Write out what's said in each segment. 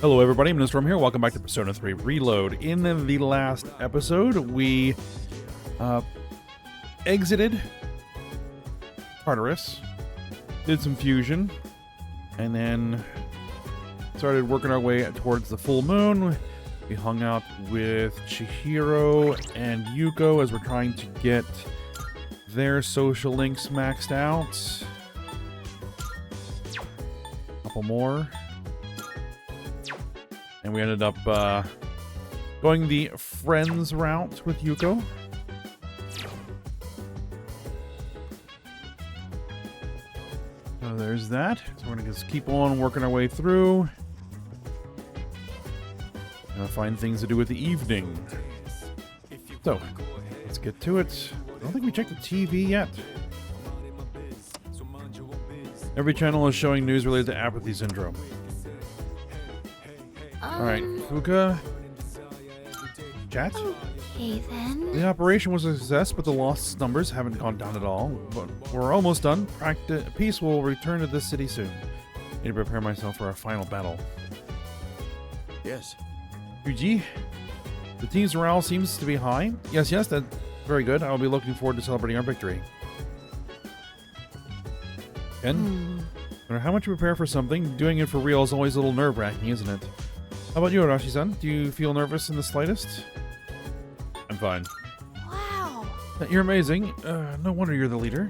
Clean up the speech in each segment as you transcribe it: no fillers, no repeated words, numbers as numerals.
Hello everybody, Storm here. Welcome back to Persona 3 Reload. In the last episode, we exited Tartarus, did some fusion, and then started working our way towards the full moon. We hung out with Chihiro and Yuko as we're trying to get their social links maxed out. A couple more. And we ended up going the friends route with Yuko. So there's that. So we're going to just keep on working our way through. Find things to do with the evening. So, let's get to it. I don't think we checked the TV yet. Every channel is showing news related to apathy syndrome. Alright, Fuka. Chat? Okay then. The operation was a success, but the lost numbers haven't gone down at all. But we're almost done. Peace will return to this city soon. Need to prepare myself for our final battle. Yes. Yuji, the team's morale seems to be high. Yes, that's very good. I'll be looking forward to celebrating our victory. Ken, no matter how much you prepare for something, doing it for real is always a little nerve-wracking, isn't it? How about you, Arashi-san? Do you feel nervous in the slightest? I'm fine. Wow. You're amazing. No wonder you're the leader.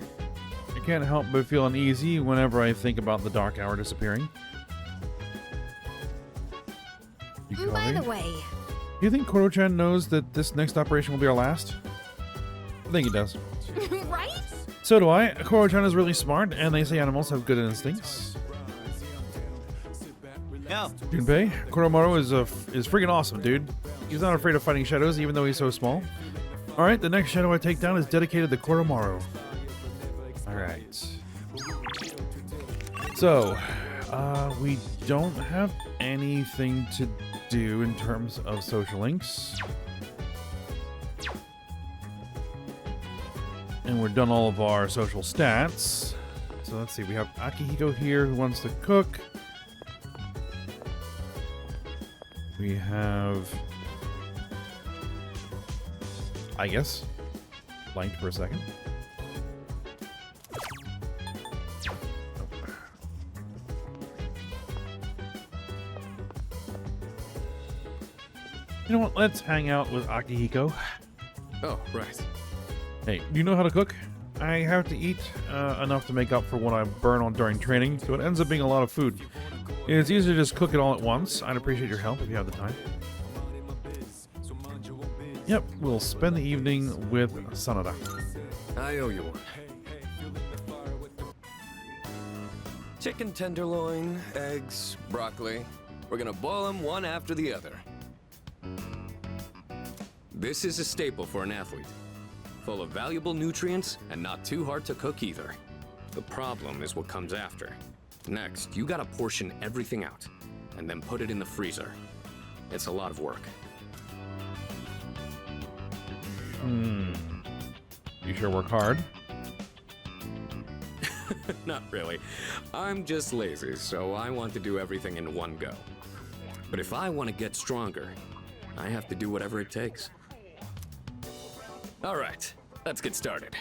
I can't help but feel uneasy whenever I think about the dark hour disappearing. By the way, do you think Koro-chan knows that this next operation will be our last? I think he does. right? So do I. Koro-chan is really smart, and they say animals have good instincts. Yeah. Junpei, Koromaru is freaking awesome, dude. He's not afraid of fighting shadows, even though he's so small. Alright, the next shadow I take down is dedicated to Koromaru. Alright. So, we don't have anything to do in terms of social links. And we're done all of our social stats. So let's see, we have Akihiko here who wants to cook. We have, I guess, blanked for a second. You know what? Let's hang out with Akihiko. Oh, right. Hey, do you know how to cook? I have to eat enough to make up for what I burn on during training, so it ends up being a lot of food. It's easier to just cook it all at once. I'd appreciate your help if you have the time. Yep, we'll spend the evening with Sanada. I owe you one. Chicken tenderloin, eggs, broccoli. We're gonna boil them one after the other. This is a staple for an athlete. Full of valuable nutrients and not too hard to cook either. The problem is what comes after. Next, you gotta portion everything out and then put it in the freezer. It's a lot of work. You sure work hard? Not really. I'm just lazy, so I want to do everything in one go. But if I want to get stronger, I have to do whatever it takes. All right, let's get started.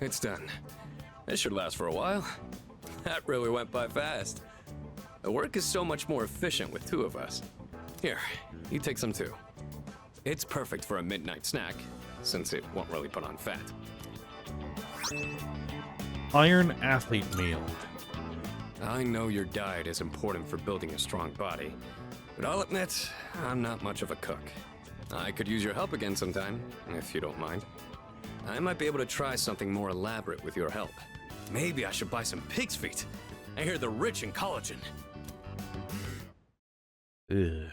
It's done. This should last for a while. That really went by fast. The work is so much more efficient with two of us. Here, you take some too. It's perfect for a midnight snack, since it won't really put on fat. Iron athlete meal. I know your diet is important for building a strong body, but I'll admit, I'm not much of a cook. I could use your help again sometime, if you don't mind. I might be able to try something more elaborate with your help. Maybe I should buy some pig's feet. I hear they're rich in collagen. Ugh.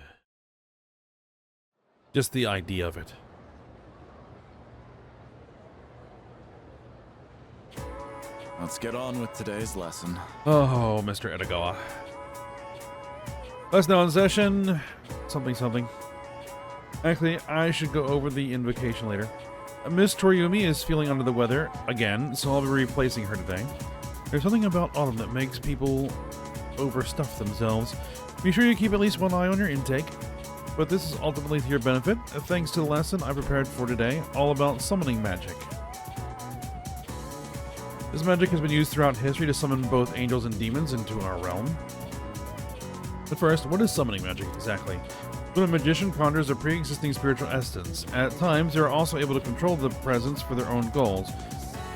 Just the idea of it. Let's get on with today's lesson. Oh, Mr. Edogawa. Lesson on session. Something. Actually, I should go over the invocation later. Miss Toriumi is feeling under the weather again, so I'll be replacing her today. There's something about autumn that makes people overstuff themselves. Be sure you keep at least one eye on your intake, but this is ultimately to your benefit, thanks to the lesson I prepared for today, all about summoning magic. This magic has been used throughout history to summon both angels and demons into our realm. But first, what is summoning magic exactly? When a magician conjures a pre-existing spiritual essence, at times they are also able to control the presence for their own goals.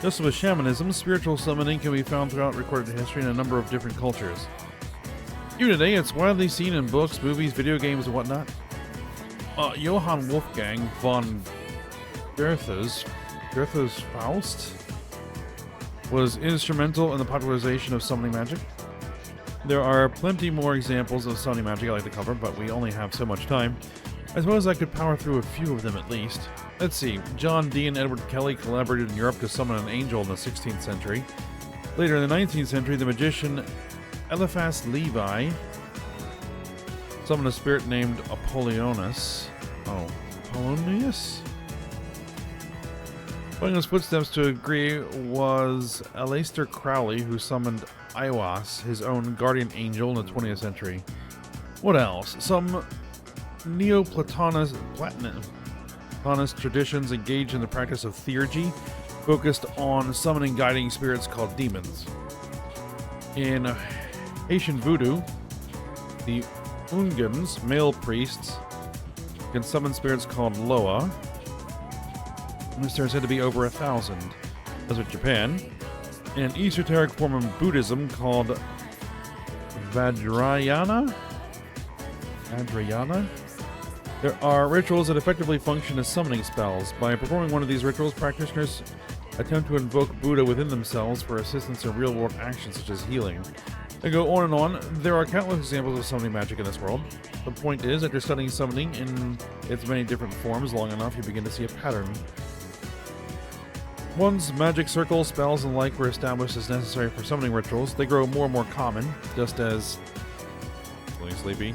Just as with shamanism, spiritual summoning can be found throughout recorded history in a number of different cultures. Even today, it's widely seen in books, movies, video games, and whatnot. Johann Wolfgang von Goethe's Faust was instrumental in the popularization of summoning magic. There are plenty more examples of summoning magic I like to cover, but we only have so much time. I suppose I could power through a few of them at least. Let's see. John Dee and Edward Kelly collaborated in Europe to summon an angel in the 16th century. Later in the 19th century, the magician Eliphas Levi summoned a spirit named Apollonius. Following his footsteps to agree was Aleister Crowley, who summoned Aiwass, his own guardian angel, in the 20th century. What else? Some Neoplatonist traditions engaged in the practice of theurgy, focused on summoning guiding spirits called demons. In Haitian voodoo, the Ungans, male priests, can summon spirits called Loa. There are said to be over 1,000. As with Japan, in an esoteric form of Buddhism called Vajrayana, there are rituals that effectively function as summoning spells. By performing one of these rituals, practitioners attempt to invoke Buddha within themselves for assistance in real-world actions such as healing. They go on and on. There are countless examples of summoning magic in this world. The point is that you're studying summoning in its many different forms long enough, you begin to see a pattern. Once magic circles, spells, and like were established as necessary for summoning rituals, they grow more and more common, just as... Feeling sleepy?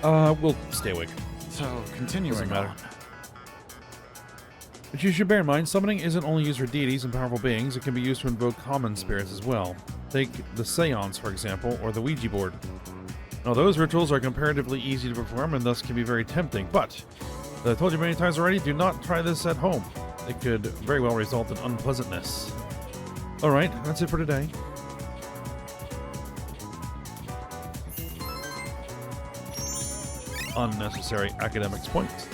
We'll stay awake. So, continuing Doesn't matter. on. But you should bear in mind, summoning isn't only used for deities and powerful beings, it can be used to invoke common spirits as well. Take the seance, for example, or the Ouija board. Now, those rituals are comparatively easy to perform and thus can be very tempting, but, as I told you many times already, do not try this at home. It could very well result in unpleasantness. Alright, that's it for today. Unnecessary academics points.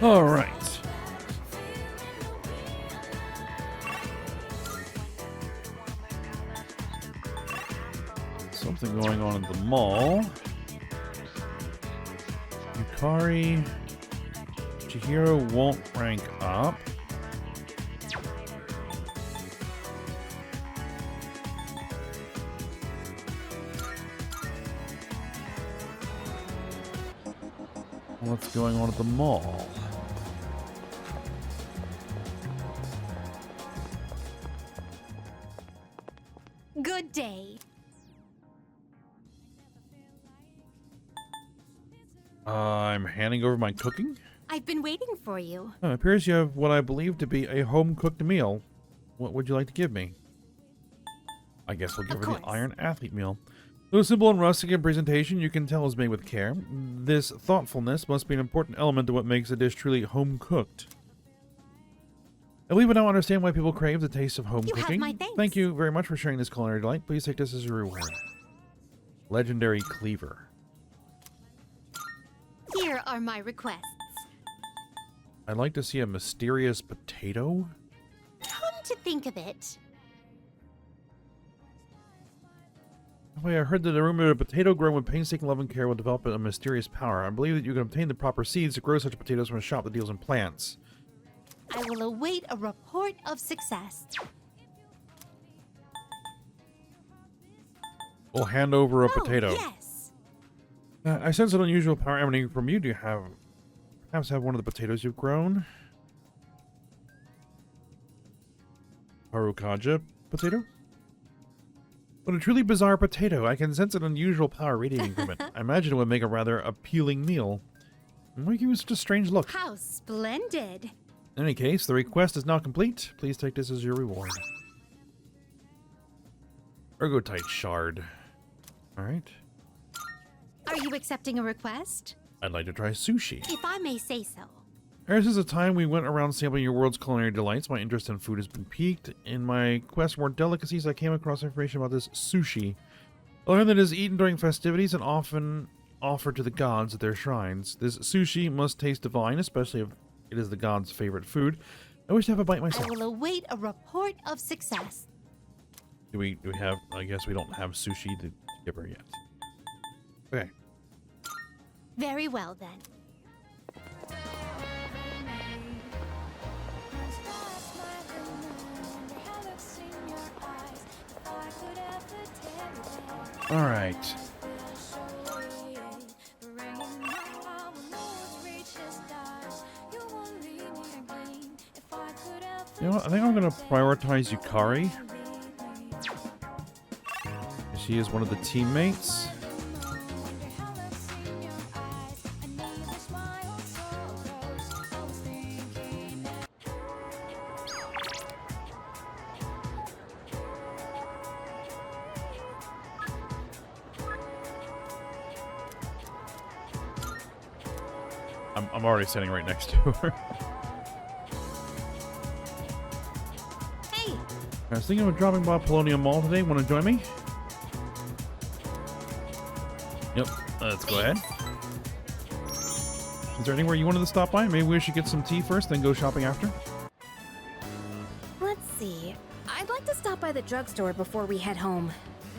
All right. Something going on at the mall. Yukari. Chihiro won't rank up. What's going on at the mall? Good day. I'm handing over my cooking? I've been waiting for you. It appears you have what I believe to be a home-cooked meal. What would you like to give me? I guess we'll give her the Iron Athlete meal. Though simple and rustic in presentation, you can tell is made with care. This thoughtfulness must be an important element to what makes a dish truly home-cooked. I believe I now understand why people crave the taste of home cooking. Have my thanks. Thank you very much for sharing this culinary delight. Please take this as a reward. Legendary Cleaver. Here are my requests. I'd like to see a mysterious potato. Come to think of it, I heard that a rumor that a potato grown with painstaking love and care will develop a mysterious power. I believe that you can obtain the proper seeds to grow such potatoes from a shop that deals in plants. I will await a report of success. We'll hand over a potato. Yes. I sense an unusual power emanating from you. Do you perhaps have one of the potatoes you've grown? Harukaja potato? What a truly bizarre potato. I can sense an unusual power radiating from it. I imagine it would make a rather appealing meal. Why give me such a strange look? How splendid. In any case, the request is now complete. Please take this as your reward. Ergotite shard. Alright. Are you accepting a request? I'd like to try sushi. If I may say so. Ever since the time we went around sampling your world's culinary delights, my interest in food has been piqued. In my quest for more delicacies, I came across information about this sushi. I learned that it is eaten during festivities and often offered to the gods at their shrines. This sushi must taste divine, especially if it is the god's favorite food. I wish to have a bite I myself. will await a report of success. Do we have... I guess we don't have sushi to give her yet. Okay. Very well then. All right. You know what? I think I'm going to prioritize Yukari. She is one of the teammates. I'm already standing right next to her. Hey! I was thinking of dropping by Polonium Mall today. Want to join me? Yep. Let's go ahead. Is there anywhere you wanted to stop by? Maybe we should get some tea first, then go shopping after? Let's see. I'd like to stop by the drugstore before we head home.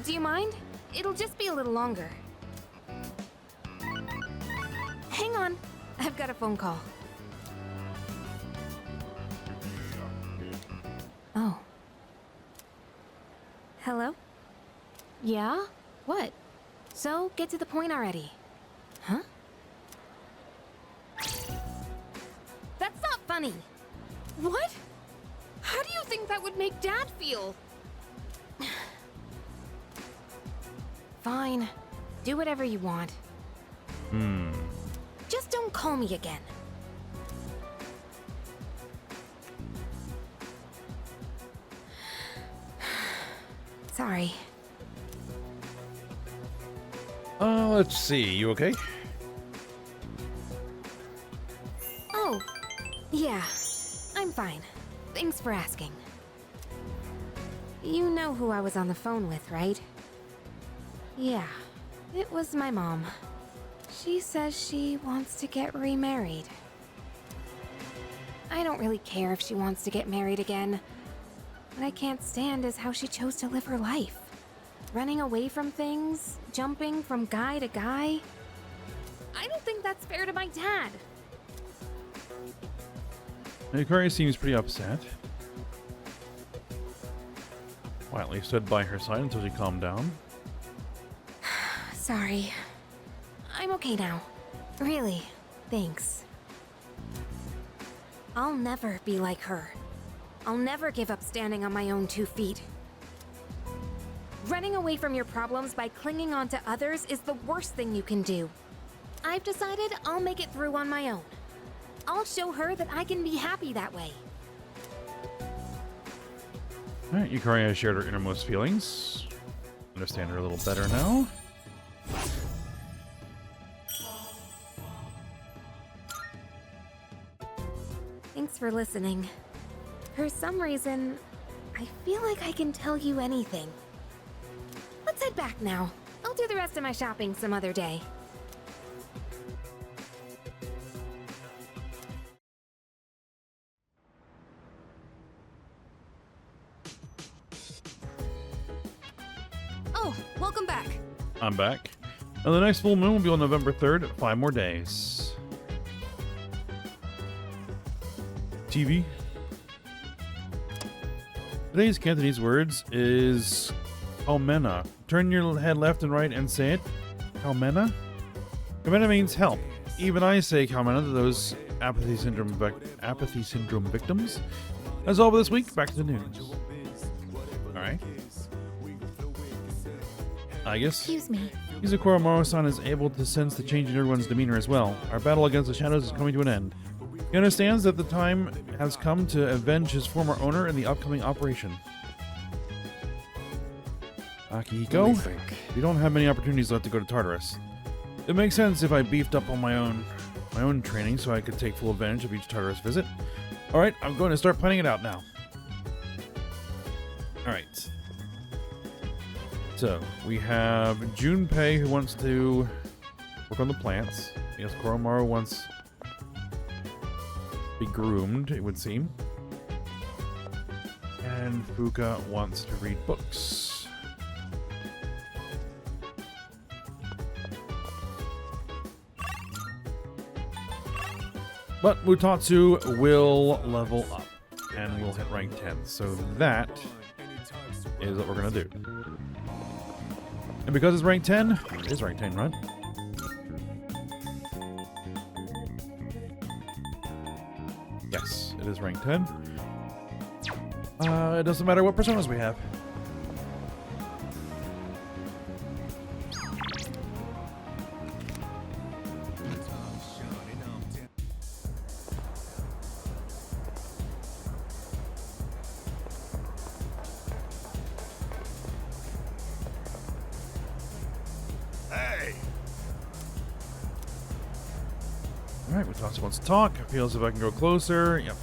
Do you mind? It'll just be a little longer. Hang on. I've got a phone call. Oh. Hello? Yeah? What? So, get to the point already. Huh? That's not funny. What? How do you think that would make Dad feel? Fine. Do whatever you want. Just don't call me again. Sorry. Let's see. You okay? Oh, yeah. I'm fine. Thanks for asking. You know who I was on the phone with, right? Yeah, it was my mom. She says she wants to get remarried. I don't really care if she wants to get married again. What I can't stand is how she chose to live her life. Running away from things, jumping from guy to guy. I don't think that's fair to my dad. Yukari seems pretty upset. Quietly stood by her side until she calmed down. Sorry. I'm okay now. Really, thanks. I'll never be like her. I'll never give up standing on my own 2 feet. Running away from your problems by clinging on to others is the worst thing you can do. I've decided I'll make it through on my own. I'll show her that I can be happy that way. Alright, Yukari has shared her innermost feelings. Understand her a little better now. Thanks for listening. For some reason, I feel like I can tell you anything. Let's head back now. I'll do the rest of my shopping some other day. Oh, welcome back. I'm back. And the next full moon will be on November 3rd, 5 more days. TV. Today's Cantonese words is Kaumena. Turn your head left and right and say it. Kaumena? Kaumena means help. Even I say Kaumena to those apathy syndrome victims. That's all for this week. Back to the news. Alright. I guess. Excuse me. Izukuro Moro-san is able to sense the change in everyone's demeanor as well. Our battle against the shadows is coming to an end. He understands that the time has come to avenge his former owner in the upcoming operation. Let me Akihiko, think. we don't have many opportunities left to go to Tartarus. It makes sense if I beefed up on my own training so I could take full advantage of each Tartarus visit. Alright, I'm going to start planning it out now. Alright. So, we have Junpei who wants to work on the plants. I guess Koromaru wants to be groomed, it would seem. And Fuka wants to read books. But Mutatsu will level up and we'll hit rank 10. So that is what we're going to do. And because it's rank 10, it is rank 10, right? Yes, it is rank 10. It doesn't matter what personas we have. Alright, Mutatsu wants to talk. Feels if I can go closer. Yep.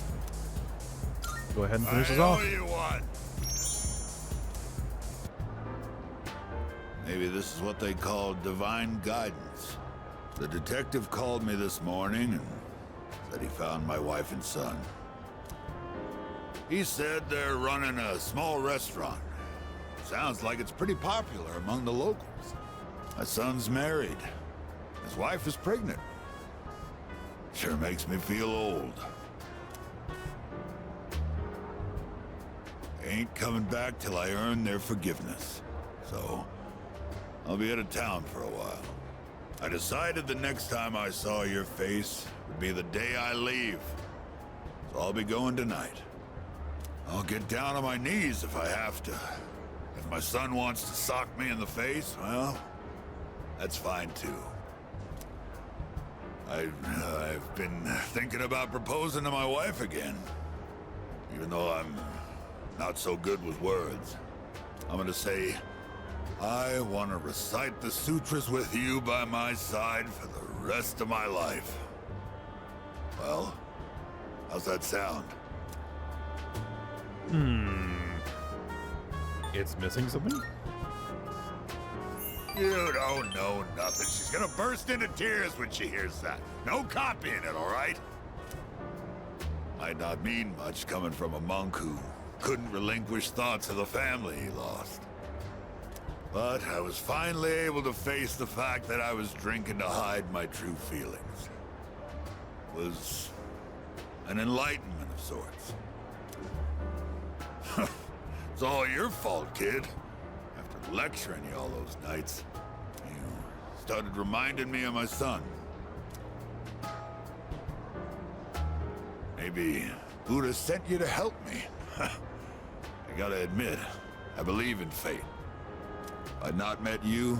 Go ahead and finish this off. You want. Maybe this is what they call divine guidance. The detective called me this morning and said he found my wife and son. He said they're running a small restaurant. Sounds like it's pretty popular among the locals. My son's married. His wife is pregnant. Sure makes me feel old. I ain't coming back till I earn their forgiveness. So, I'll be out of town for a while. I decided the next time I saw your face would be the day I leave. So I'll be going tonight. I'll get down on my knees if I have to. If my son wants to sock me in the face, well, that's fine too. I've been thinking about proposing to my wife again. Even though I'm not so good with words. I'm gonna say, I want to recite the sutras with you by my side for the rest of my life. Well, how's that sound? It's missing something? You don't know nothing. She's gonna burst into tears when she hears that. No copying it, all right? Might not mean much coming from a monk who couldn't relinquish thoughts of the family he lost. But I was finally able to face the fact that I was drinking to hide my true feelings. It was an enlightenment of sorts. It's all your fault, kid. After lecturing you all those nights, you started reminding me of my son. Maybe Buddha sent you to help me. I gotta admit, I believe in fate. If I'd not met you,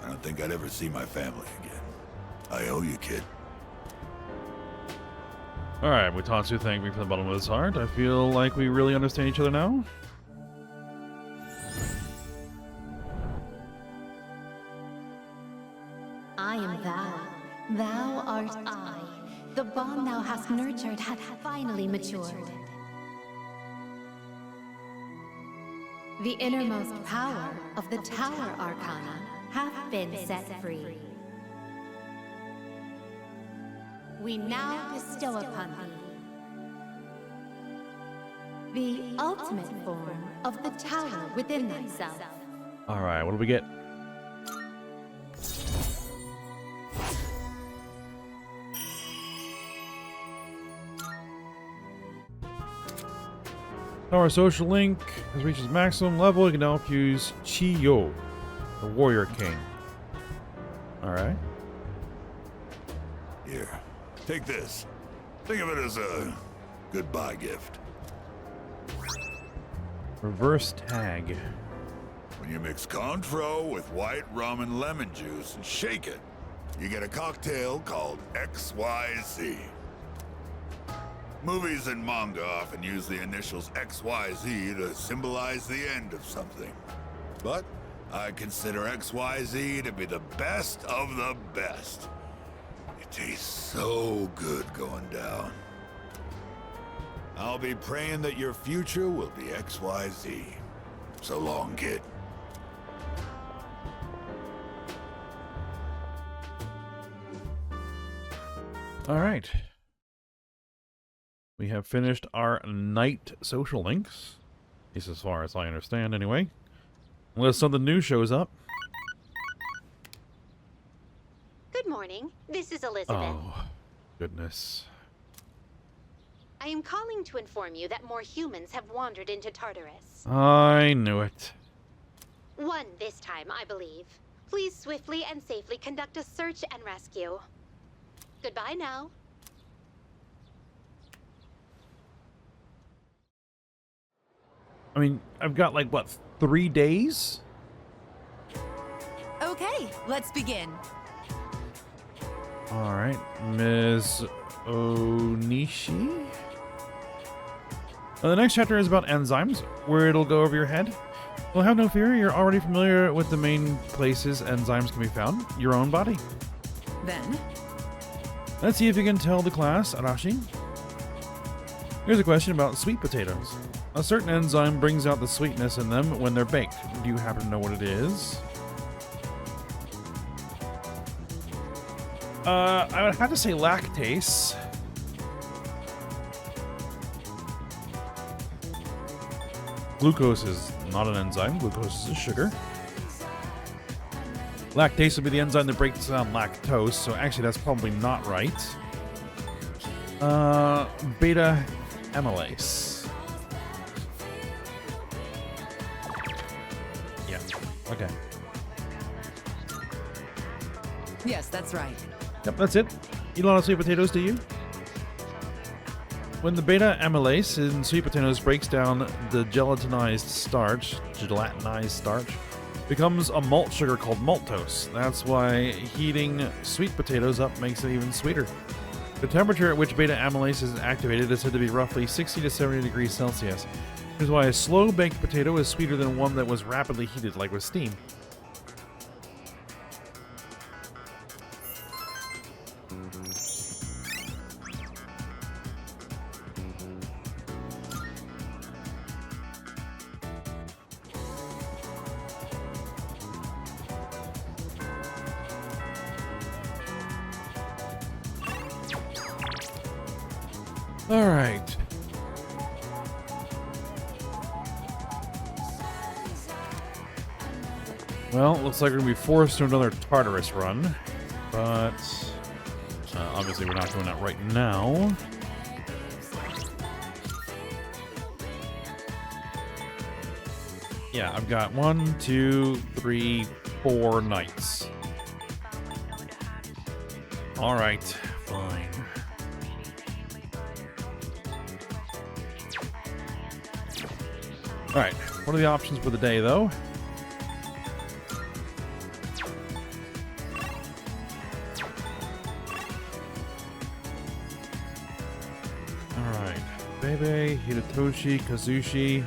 I don't think I'd ever see my family again. I owe you, kid. Alright, Mutatsu, thank me from the bottom of his heart. I feel like we really understand each other now. I am thou. Thou art I. The bond thou hast nurtured hath finally matured. The innermost power of the Tower Arcana hath been set free. We now bestow upon thee the ultimate form of the tower within thyself. Alright, what do we get? Our social link has reached its maximum level. You can now use Chiyo, the Warrior King. Alright. Here, take this. Think of it as a goodbye gift. Reverse tag. When you mix Cointreau with white rum and lemon juice and shake it, you get a cocktail called XYZ. Movies and manga often use the initials XYZ to symbolize the end of something. But I consider XYZ to be the best of the best. It tastes so good going down. I'll be praying that your future will be XYZ. So long, kid. All right. We have finished our night social links. At least as far as I understand, anyway. Unless something new shows up. Good morning. This is Elizabeth. Oh, goodness. I am calling to inform you that more humans have wandered into Tartarus. I knew it. One this time, I believe. Please swiftly and safely conduct a search and rescue. Goodbye now. I mean, I've got like, what, 3 days? Okay, let's begin. All right, Ms. Onishi. Well, the next chapter is about enzymes, where it'll go over your head. Well, have no fear, you're already familiar with the main places enzymes can be found. Your own body. Then, Let's see if you can tell the class, Arashi. Here's a question about sweet potatoes. A certain enzyme brings out the sweetness in them when they're baked. Do you happen to know what it is? I would have to say lactase. Glucose is not an enzyme. Glucose is a sugar. Lactase would be the enzyme that breaks down lactose, so actually that's probably not right. Beta amylase. Yeah, okay. yes, that's right. Yep, that's it. Eat a lot of sweet potatoes, do you? When the beta amylase in sweet potatoes breaks down the gelatinized starch, becomes a malt sugar called maltose. That's why heating sweet potatoes up makes it even sweeter. The temperature at which beta amylase is activated is said to be roughly 60 to 70 degrees Celsius. Which is why a slow baked potato is sweeter than one that was rapidly heated, like with steam. All right. Well, looks like we're going to be forced to another Tartarus run. But obviously we're not doing that right now. Yeah, I've got 1, 2, 3, 4 nights. All right, fine. All right, what are the options for the day, though? All right, Bebe, Hidetoshi, Kazushi.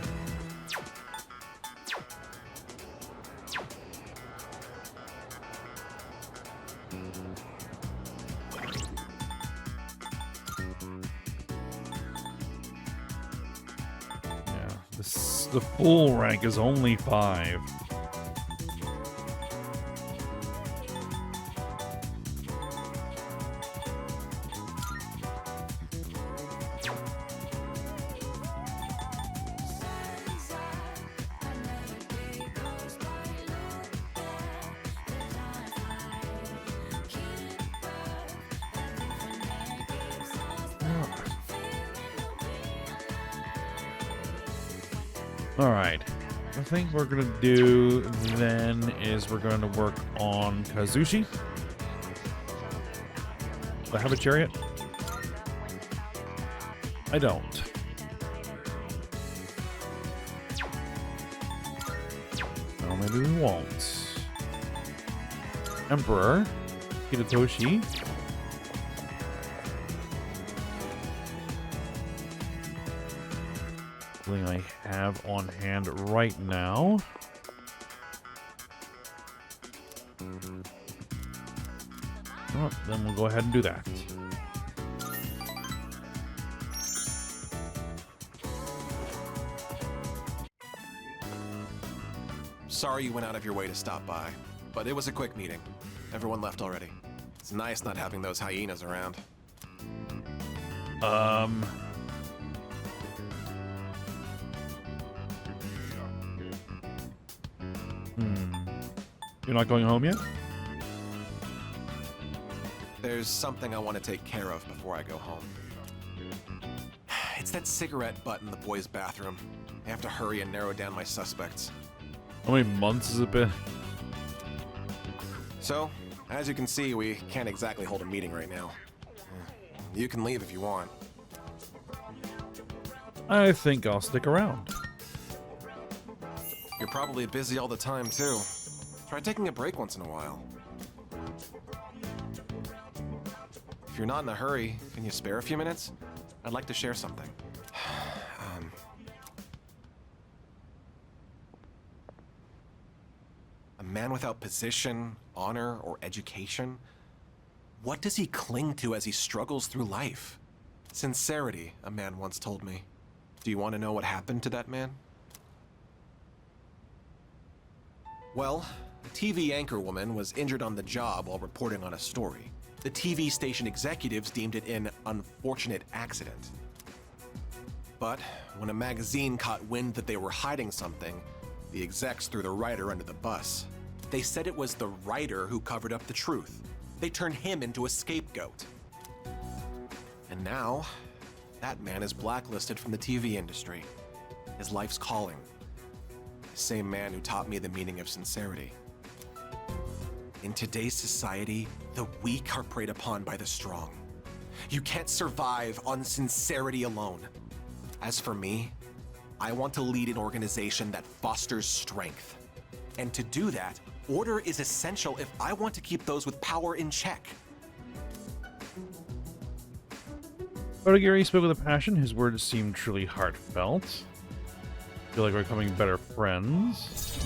The full rank is only 5. All right, I think we're gonna do then is we're going to work on Kazushi. Do I have a chariot? I don't. maybe we won't. Emperor. Hidetoshi. Something I have on hand right now. Well, then we'll go ahead and do that. Sorry you went out of your way to stop by, but it was a quick meeting. Everyone left already. It's nice not having those hyenas around. You're not going home yet? There's something I want to take care of before I go home. It's that cigarette butt in the boys' bathroom. I have to hurry and narrow down my suspects. How many months has it been? So, as you can see, we can't exactly hold a meeting right now. You can leave if you want. I think I'll stick around. You're probably busy all the time, too. Try taking a break once in a while. If you're not in a hurry, can you spare a few minutes? I'd like to share something. A man without position, honor, or education? What does he cling to as he struggles through life? Sincerity, a man once told me. Do you want to know what happened to that man? Well, a TV anchorwoman was injured on the job while reporting on a story. The TV station executives deemed it an unfortunate accident. But when a magazine caught wind that they were hiding something, the execs threw the writer under the bus. They said it was the writer who covered up the truth. They turned him into a scapegoat. And now, that man is blacklisted from the TV industry. His life's calling. The same man who taught me the meaning of sincerity. In today's society, the weak are preyed upon by the strong. You can't survive on sincerity alone. As for me, I want to lead an organization that fosters strength. And to do that, order is essential if I want to keep those with power in check. Otogiri spoke with a passion. His words seemed truly heartfelt. I feel like we're becoming better friends.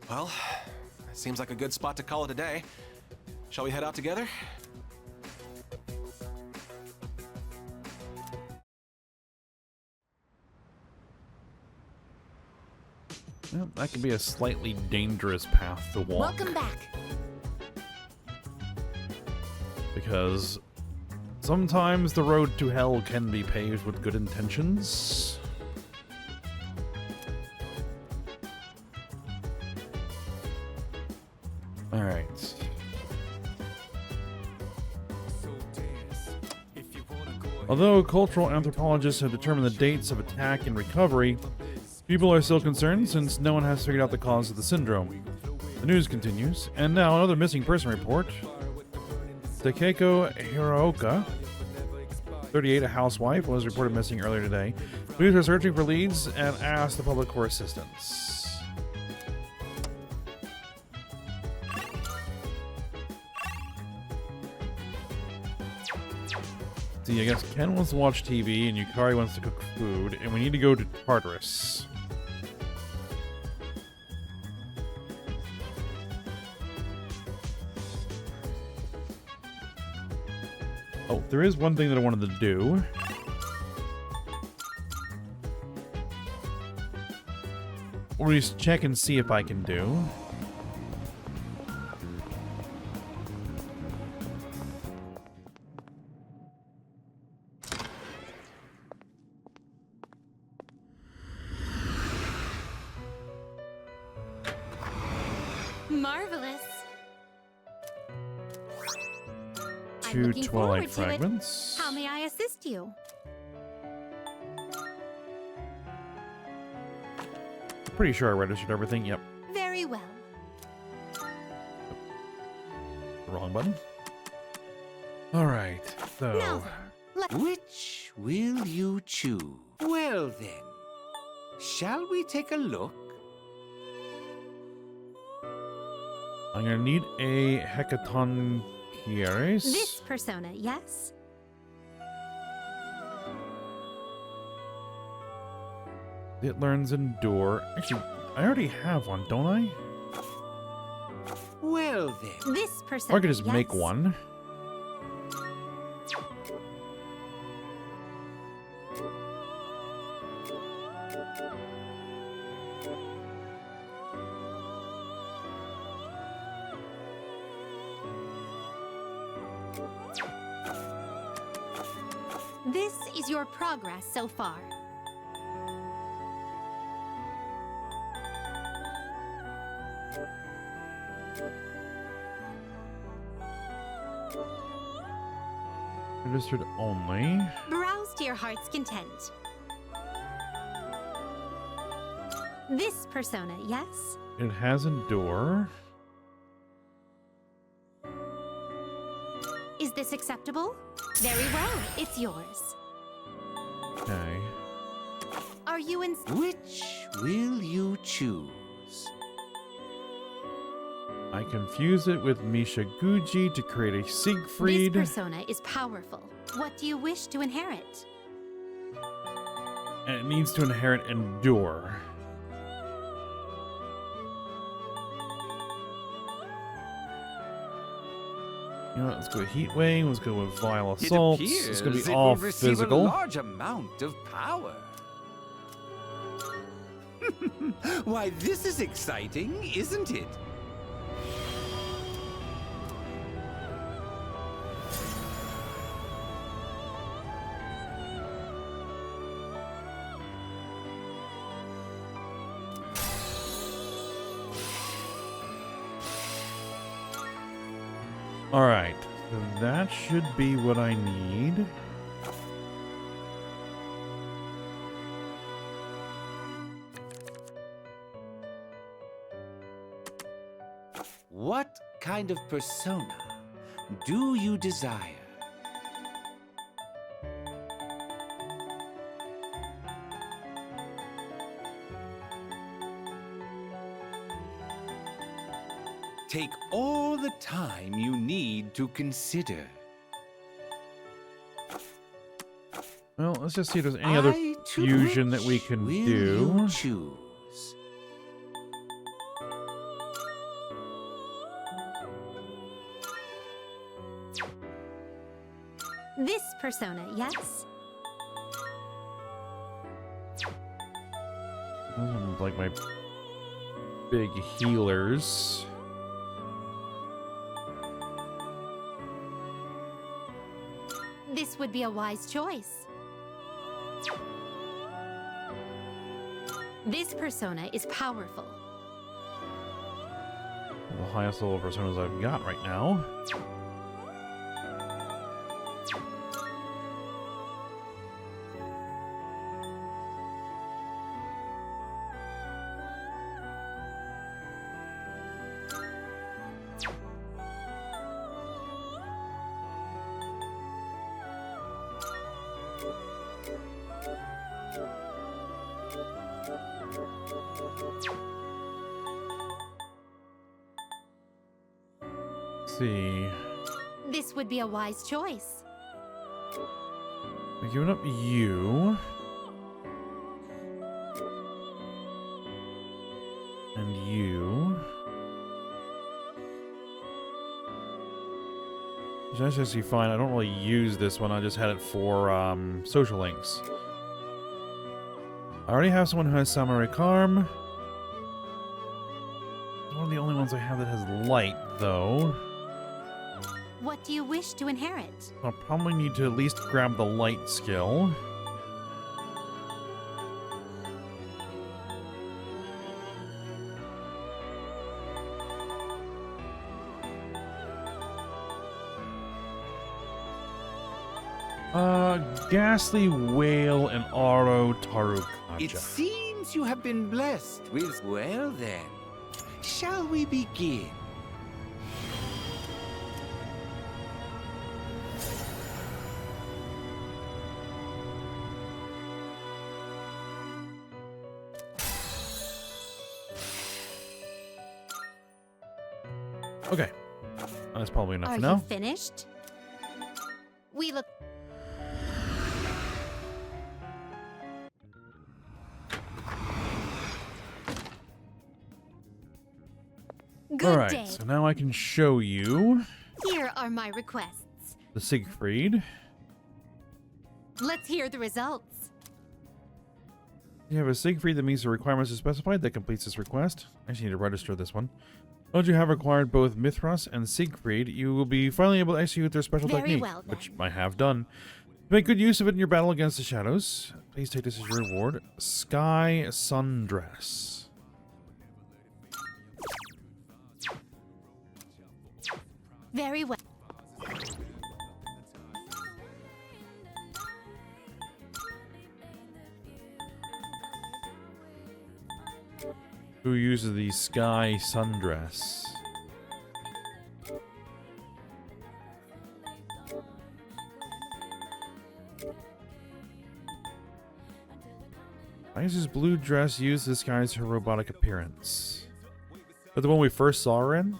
Well, seems like a good spot to call it a day. Shall we head out together? Well, that can be a slightly dangerous path to walk. Welcome back. Because sometimes the road to hell can be paved with good intentions. Alright. Although cultural anthropologists have determined the dates of attack and recovery, people are still concerned since no one has figured out the cause of the syndrome. The news continues, and now another missing person report. Takeko Hiraoka, 38, a housewife, was reported missing earlier today. Police are searching for leads and asked the public for assistance. See, I guess Ken wants to watch TV and Yukari wants to cook food, and we need to go to Tartarus. Oh, there is one thing that I wanted to do. Or at least check and see if I can do. Marvelous. I'm Two looking Twilight forward to it. fragments. How may I assist you? Pretty sure I registered everything. Yep. Very well. Wrong button. Alright, so. Now then, let's Which will you choose? Well then, shall we take a look? I'm gonna need a Hecaton Kieres. This persona, yes? It learns Endure. Actually, I already have one, don't I? Well then. This Or persona, I could just make yes? one. This is your progress so far. Registered only. Browse to your heart's content. This persona, yes? It has Endure. Is this acceptable? Very well, it's yours. Okay. Are you in... Which will you choose? I confuse it with Misha Guji to create a Siegfried. This persona is powerful. What do you wish to inherit? And it needs to inherit Endure. You know what, let's go with Heat Wave, let's go with Vile Assault. It's gonna be all physical. A large amount of power. Why, this is exciting, isn't it? Alright, so that should be what I need. What kind of persona do you desire? Take all the time you need to consider. Well, let's just see if there's any other I to fusion that we which can will do. you choose? This persona, yes? Those are like my big healers. This would be a wise choice. This persona is powerful. The highest level personas I've got right now. See. This would be a wise choice. We're giving up you. And you. Which is actually fine. I don't really use this one. I just had it for social links. I already have someone who has Samurai Karm. It's one of the only ones I have that has light, though. What do you wish to inherit? I'll probably need to at least grab the light skill. Ghastly Whale and Aro Tarukaja. It seems you have been blessed with... Well then, shall we begin? Okay. That's probably enough Are for now. you finished? We look. Good All right, day. so now I can show you Here are my requests. the Siegfried. Let's hear the results. You have a Siegfried that meets the requirements as specified that completes this request. I just need to register this one. Once you have acquired both Mithras and Siegfried, you will be finally able to execute their special Very technique, well, then. which I have done. Make good use of it in your battle against the shadows. Please take this as your reward. Sky Sundress. Very well. Who uses the Sky Sundress? Why does this blue dress use this guy's her robotic appearance? Is that the one we first saw her in?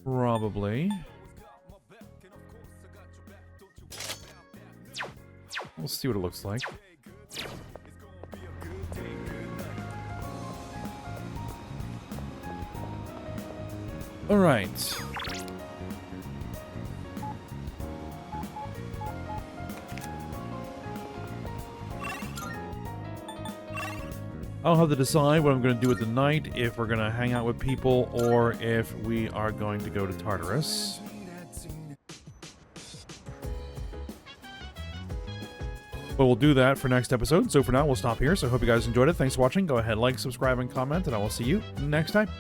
Probably. We'll see what it looks like. All right. I'll have to decide what I'm going to do with the night, if we're going to hang out with people or if we are going to go to Tartarus. But we'll do that for next episode. So for now, we'll stop here. So I hope you guys enjoyed it. Thanks for watching. Go ahead, like, subscribe, and comment, and I will see you next time.